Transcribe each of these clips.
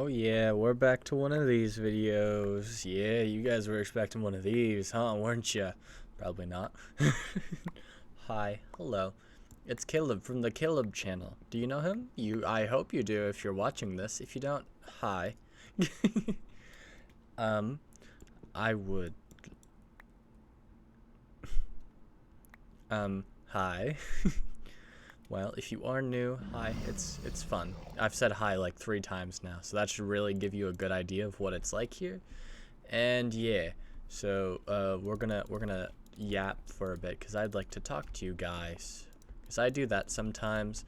Oh yeah, we're back to one of these videos. Yeah, you guys were expecting one of these, huh? Weren't you? Probably not. Hi, hello. It's Caleb from the Kaleb channel. Do you know him? I hope you do if you're watching this. If you don't, hi. I would. Hi. Well, if you are new, hi, it's fun. I've said hi like 3 times now, so that should really give you a good idea of what it's like here. And yeah, so we're gonna yap for a bit because I'd like to talk to you guys, because I do that sometimes.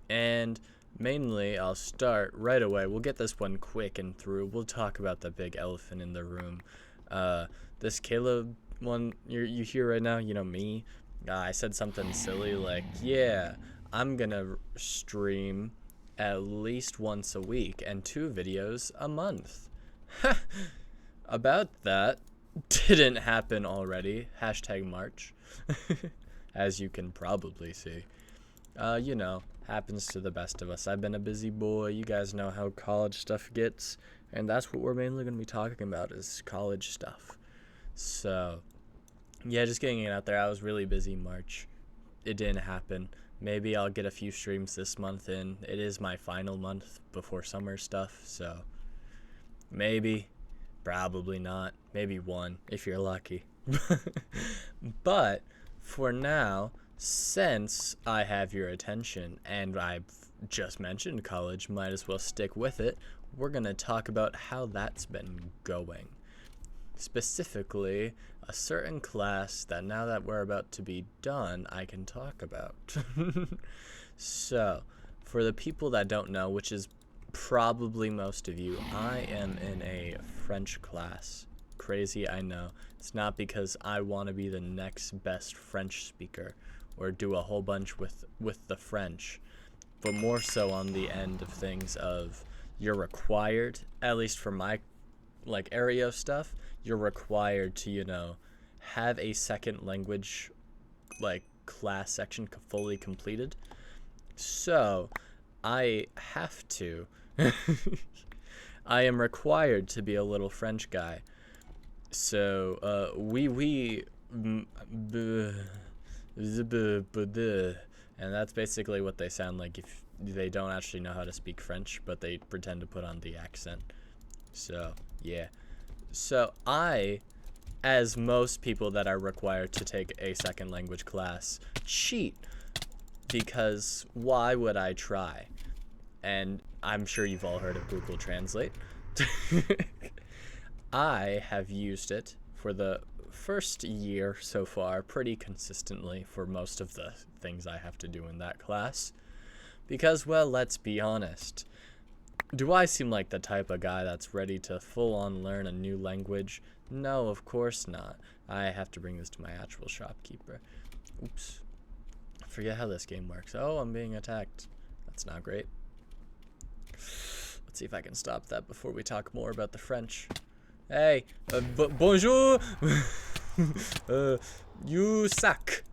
And mainly, I'll start right away. We'll get this one quick and through. We'll talk about the big elephant in the room. This Caleb one you hear right now, you know me. I said something silly like, yeah, I'm gonna stream at least once a week and 2 videos a month. About that didn't happen already. Hashtag March. As you can probably see. You know, happens to the best of us. I've been a busy boy. You guys know how college stuff gets. And that's what we're mainly going to be talking about is college stuff. So, yeah, just getting it out there. I was really busy March. It didn't happen. Maybe I'll get a few streams this month in. It is my final month before summer stuff, so maybe, probably not. Maybe 1 if you're lucky. But for now, since I have your attention and I've just mentioned college, might as well stick with it. We're going to talk about how that's been going. Specifically, a certain class that now that we're about to be done, I can talk about. So, for the people that don't know, which is probably most of you, I am in a French class. Crazy, I know. It's not because I want to be the next best French speaker or do a whole bunch with the French, but more so on the end of things of you're required, at least for my area of stuff, you're required to, you know, have a second language class section fully completed. So I have to I am required to be a little French guy. So and that's basically what they sound like if they don't actually know how to speak French, but they pretend to put on the accent. So yeah. So I, as most people that are required to take a second language class, cheat, because why would I try? And I'm sure you've all heard of Google Translate. I have used it for the first year so far pretty consistently for most of the things I have to do in that class. Because, well, let's be honest. Do I seem like the type of guy that's ready to full-on learn a new language? No, of course not. I have to bring this to my actual shopkeeper. Oops. I forget how this game works. Oh, I'm being attacked. That's not great. Let's see if I can stop that before we talk more about the French. Hey, bonjour! You suck!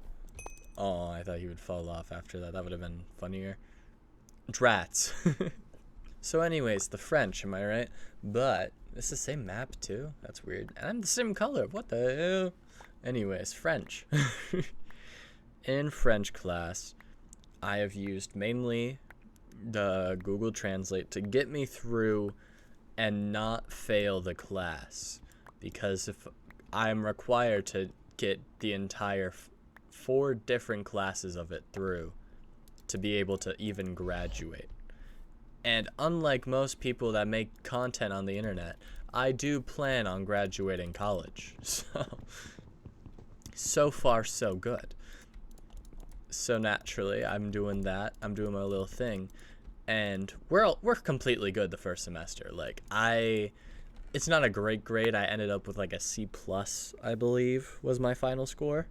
Oh, I thought he would fall off after that. That would have been funnier. Drats. So anyways, the French, am I right? But it's the same map too? That's weird. And I'm the same color. What the hell? Anyways, French. In French class, I have used mainly the Google Translate to get me through and not fail the class. Because if I'm required to get the entire 4 different classes of it through to be able to even graduate. And unlike most people that make content on the internet, I do plan on graduating college. So far, so good. So naturally, I'm doing that. I'm doing my little thing. And we're completely good the first semester. It's not a great grade. I ended up with like a C+, I believe, was my final score.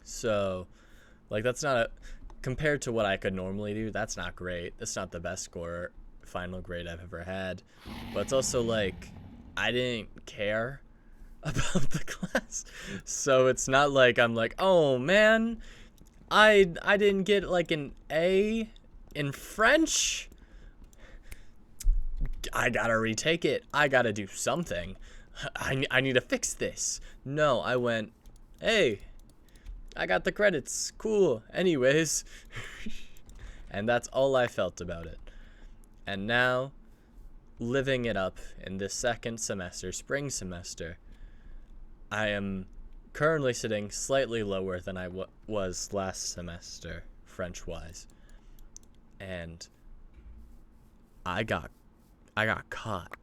So, that's not a... Compared to what I could normally do, that's not great. That's not the best score final grade I've ever had. But it's also I didn't care about the class. So it's not like I'm like, oh man, I didn't get an A in French. I gotta retake it. I gotta do something. I need to fix this. No, I went, hey, I got the credits. Cool. Anyways. And that's all I felt about it. And now, living it up in this second semester, spring semester, I am currently sitting slightly lower than I was last semester, French-wise. And I got caught.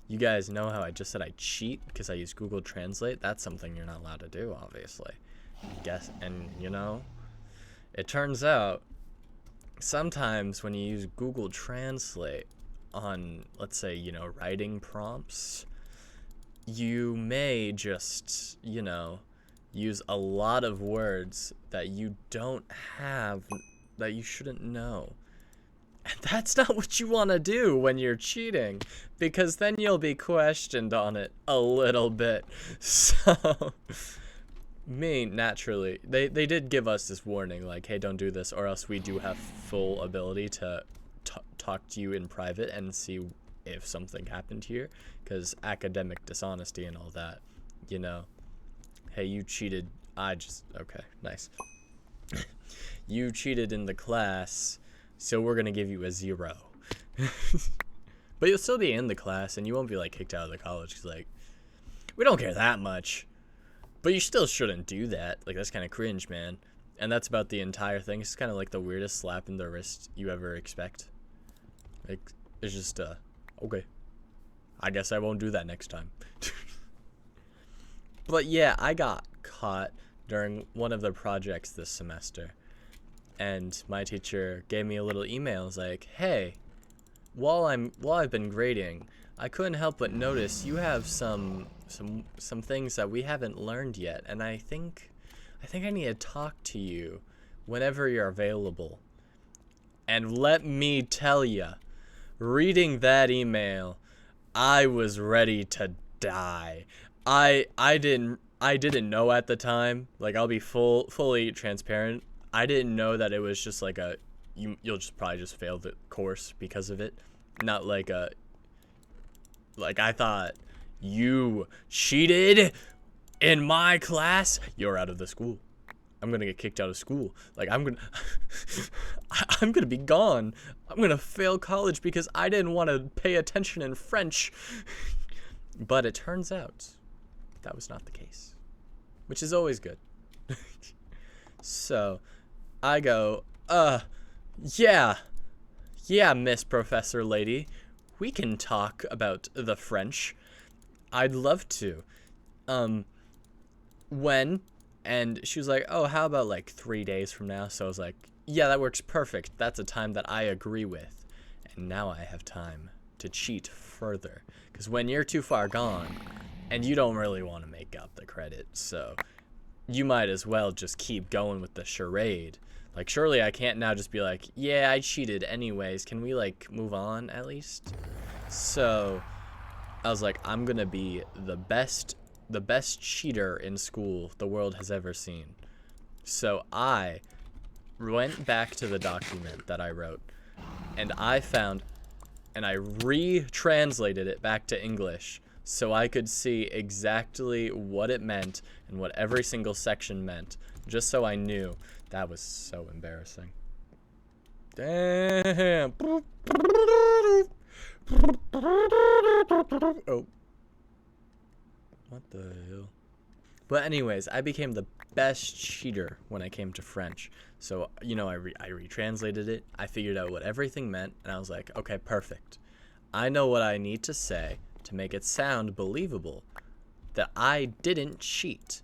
You guys know how I just said I cheat because I use Google Translate? That's something you're not allowed to do, obviously. And you know, it turns out sometimes when you use Google Translate on, let's say, you know, writing prompts, you may just, you know, use a lot of words that you don't have, that you shouldn't know. And that's not what you want to do when you're cheating, because then you'll be questioned on it a little bit. So, me, naturally, they did give us this warning, like, hey, don't do this, or else we do have full ability to talk to you in private and see if something happened here, because academic dishonesty and all that, you know. Hey, you cheated. Okay, nice. You cheated in the class, so we're gonna give you a 0. But you'll still be in the class, and you won't be, like, kicked out of the college, because, like, we don't care that much. But you still shouldn't do that. Like, that's kind of cringe, man. And that's about the entire thing. It's kind of like the weirdest slap in the wrist you ever expect. Like, it's just, okay. I guess I won't do that next time. But yeah, I got caught during one of the projects this semester. And my teacher gave me a little email. It was like, hey, while I've been grading, I couldn't help but notice you have some things that we haven't learned yet, and I think I need to talk to you whenever you're available. And let me tell you, reading that email, I was ready to die. I didn't know at the time. Like, I'll be fully transparent. I didn't know that it was just like you'll just probably just fail the course because of it. Not like I thought, you cheated in my class, you're out of the school. I'm gonna get kicked out of school. Like, I'm gonna be gone. I'm gonna fail college because I didn't want to pay attention in French. But it turns out that was not the case, which is always good. So I go, yeah, Miss Professor Lady, we can talk about the French. I'd love to. When? And she was like, oh, how about like 3 days from now? So I was like, yeah, that works perfect. That's a time that I agree with. And now I have time to cheat further. Because when you're too far gone, and you don't really want to make up the credit, so you might as well just keep going with the charade. Like, surely I can't now just be like, yeah, I cheated anyways. Can we, like, move on at least? So I was like, I'm gonna be the best cheater in school the world has ever seen. So I went back to the document that I wrote, and I found, and I retranslated it back to English so I could see exactly what it meant and what every single section meant, just so I knew. That was so embarrassing. Damn. Oh. What the hell? But anyways, I became the best cheater when I came to French. So, you know, I retranslated it. I figured out what everything meant, and I was like, okay, perfect. I know what I need to say to make it sound believable that I didn't cheat,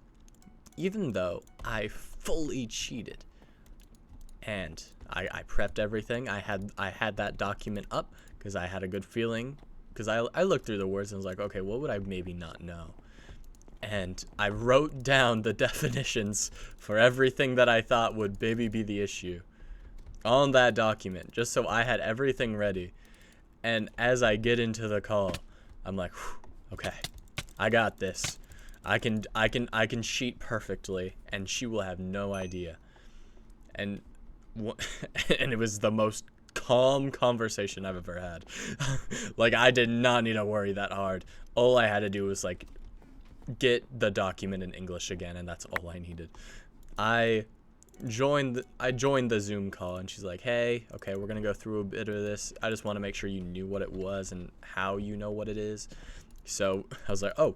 even though I fully cheated. And I prepped everything. I had that document up because I had a good feeling, because I looked through the words and was like, okay, what would I maybe not know? And I wrote down the definitions for everything that I thought would maybe be the issue on that document, just so I had everything ready. And as I get into the call, I'm like, okay, I got this. I can cheat perfectly, and she will have no idea. And it was the most calm conversation I've ever had. Like, I did not need to worry that hard. All I had to do was, like, get the document in English again, and that's all I needed. I joined the Zoom call, and she's like, hey, okay, we're gonna go through a bit of this. I just want to make sure you knew what it was and how you know what it is. So I was like, oh,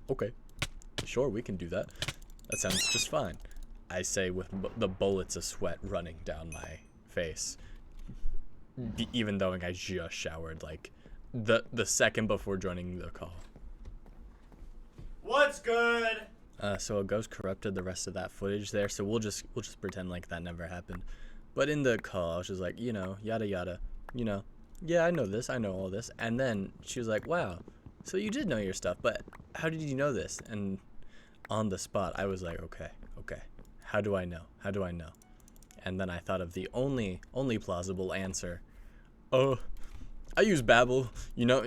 okay, sure, we can do that. That sounds just fine. I say with the bullets of sweat running down my face, even though I just showered like the second before joining the call. What's good? So a ghost corrupted the rest of that footage there, so we'll just pretend like that never happened. But in the call, I was just like, you know, yada yada, you know, yeah, I know this, I know all this. And then she was like, wow, so you did know your stuff, but how did you know this? And on the spot, I was like, okay, how do I know? How do I know? And then I thought of the only plausible answer. Oh, I use Babbel. You know,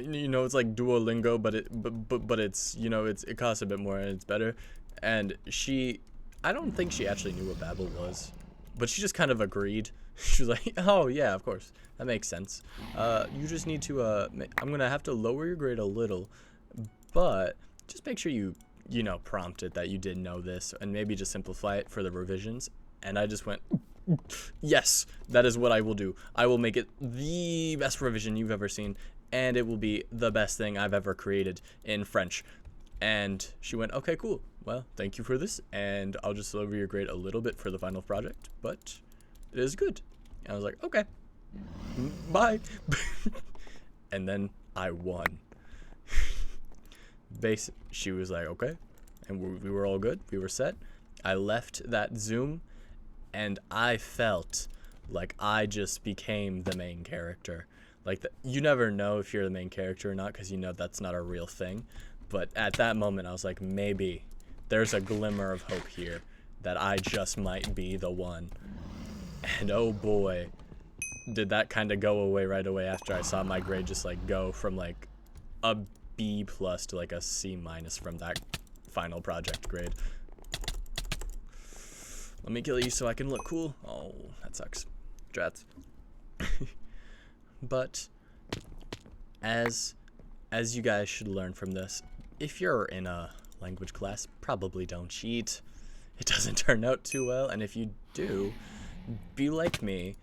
it's like Duolingo, but it's, you know, it costs a bit more and it's better. And I don't think she actually knew what Babbel was, but she just kind of agreed. She was like, oh yeah, of course, that makes sense. You just need to, I'm gonna have to lower your grade a little, but just make sure you know, prompt it that you did know this, and maybe just simplify it for the revisions. And I just went, yes, that is what I will do. I will make it the best revision you've ever seen, and it will be the best thing I've ever created in French. And she went, okay, cool. Well, thank you for this, and I'll just lower your grade a little bit for the final project, but it is good. And I was like, okay, bye. And then I won. She was like, okay, and we were all good. We were set. I left that Zoom, and I felt like I just became the main character. Like, you never know if you're the main character or not, because you know that's not a real thing. But at that moment, I was like, maybe there's a glimmer of hope here that I just might be the one. And oh boy, did that kind of go away right away after I saw my grade just like go from like a B+ to like a C- from that final project grade. Let me kill you so I can look cool. Oh, that sucks. Drats. But as you guys should learn from this, if you're in a language class, probably don't cheat. It doesn't turn out too well, and if you do, be like me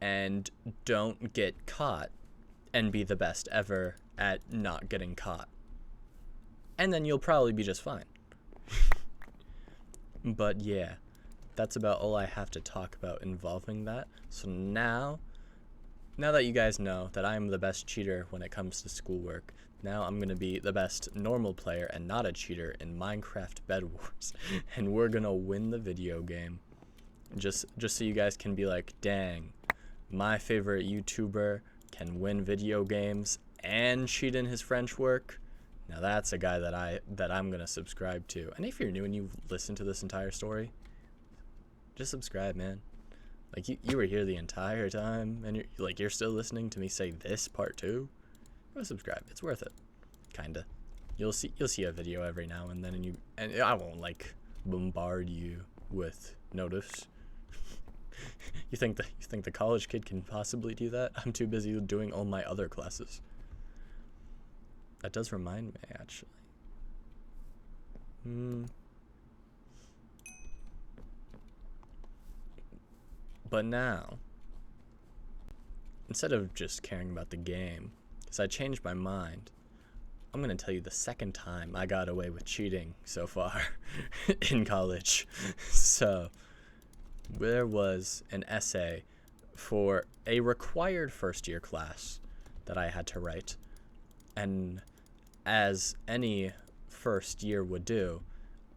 and don't get caught, and be the best ever at not getting caught. And then you'll probably be just fine. But yeah, that's about all I have to talk about involving that. So now that you guys know that I'm the best cheater when it comes to schoolwork, now I'm gonna be the best normal player and not a cheater in Minecraft Bed Wars. And we're gonna win the video game. Just so you guys can be like, dang, my favorite YouTuber can win video games and cheat in his French work. Now that's a guy that I'm gonna subscribe to. And if you're new and you've listened to this entire story, just subscribe, man. Like, you were here the entire time, and you're still listening to me say this part too. Go subscribe. It's worth it. Kinda. You'll see a video every now and then, and I won't like bombard you with notice. You think the college kid can possibly do that? I'm too busy doing all my other classes. That does remind me, actually. But now, instead of just caring about the game, because I changed my mind, I'm going to tell you the second time I got away with cheating so far in college. So, there was an essay for a required first-year class that I had to write. And as any first year would do,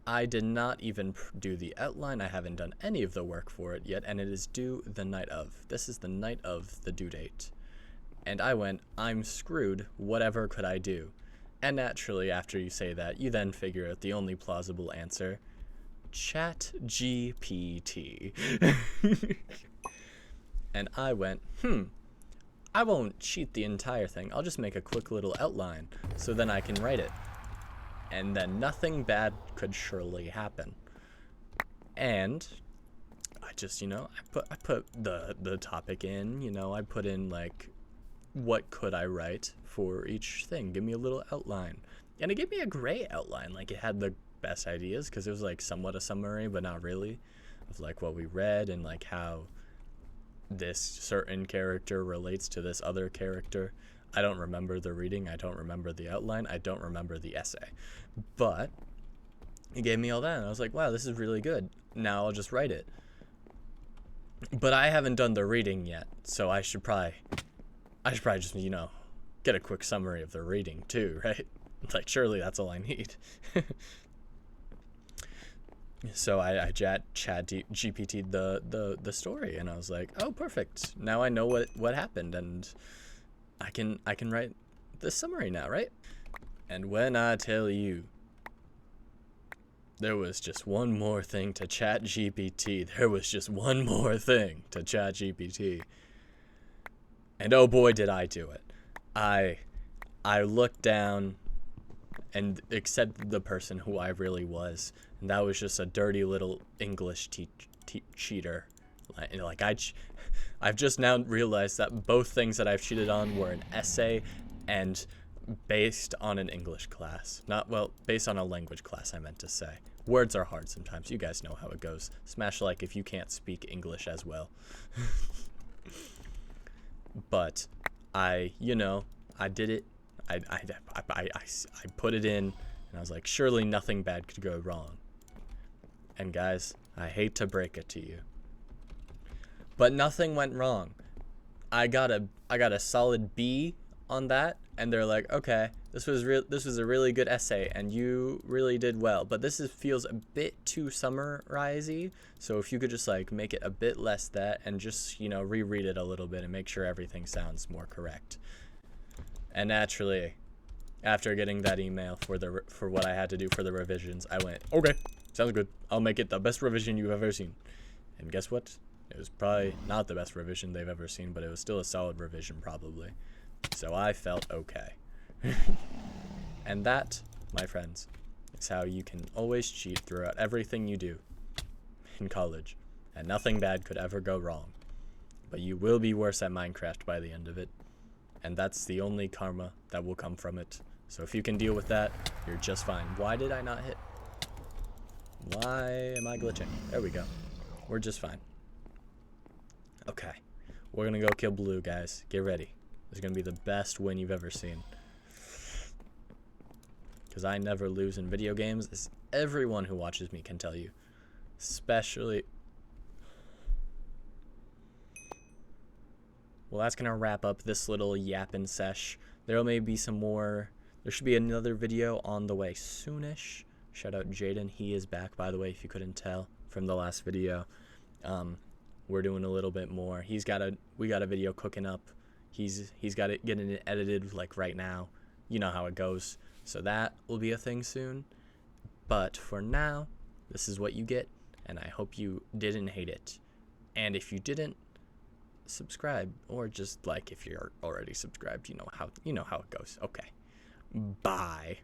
I did not even do the outline. I haven't done any of the work for it yet, and it is due the night of. This is the night of the due date. And I went, I'm screwed. Whatever could I do? And naturally, after you say that, you then figure out the only plausible answer. ChatGPT. And I went, I won't cheat the entire thing. I'll just make a quick little outline so then I can write it. And then nothing bad could surely happen. And I just, I put the topic in, I put in like what could I write for each thing. Give me a little outline. And it gave me a great outline. Like, it had the best ideas because it was like somewhat a summary, but not really, of like what we read and like how this certain character relates to this other character. I don't remember the reading. I don't remember the outline. I don't remember the essay. But it gave me all that, and I was like, wow, this is really good. Now I'll just write it. But I haven't done the reading yet, so I should probably just, get a quick summary of the reading too, right? Like, surely that's all I need. So I chat GPT'd the story, and I was like, oh, perfect. Now I know what happened, and I can write the summary now, right? And when I tell you there was just one more thing to chat GPT, there was just one more thing to chat GPT. And oh boy, did I do it. I looked down and accepted the person who I really was, and that was just a dirty little English cheater. Like I've just now realized that both things that I've cheated on were an essay and based on an English class. Based on a language class, I meant to say. Words are hard sometimes. You guys know how it goes. Smash like if you can't speak English as well. But I did it. I put it in, and I was like, surely nothing bad could go wrong. And guys, I hate to break it to you, but nothing went wrong. I got a solid B on that, and they're like, okay, this was a really good essay, and you really did well, but feels a bit too summarizey. So if you could just like make it a bit less that, and just reread it a little bit and make sure everything sounds more correct. And naturally, after getting that email for what I had to do for the revisions, I went, okay, sounds good. I'll make it the best revision you've ever seen. And guess what? It was probably not the best revision they've ever seen, but it was still a solid revision probably. So I felt okay. And that, my friends, is how you can always cheat throughout everything you do in college, and nothing bad could ever go wrong. But you will be worse at Minecraft by the end of it, and that's the only karma that will come from it. So if you can deal with that, you're just fine. Why did I not hit? Why am I glitching? There we go. We're just fine. Okay. We're gonna go kill blue, guys. Get ready. This is gonna be the best win you've ever seen. Because I never lose in video games, as everyone who watches me can tell you. Especially... Well, that's gonna wrap up this little yappin' sesh. There may be some more. There should be another video on the way soonish. Shout out Jaden. He is back, by the way, if you couldn't tell from the last video. We're doing a little bit more. We got a video cooking up. He's got it getting it edited like right now. You know how it goes. So that will be a thing soon. But for now, this is what you get, and I hope you didn't hate it. And if you didn't, subscribe, or just like if you're already subscribed, you know how it goes. Okay. Bye.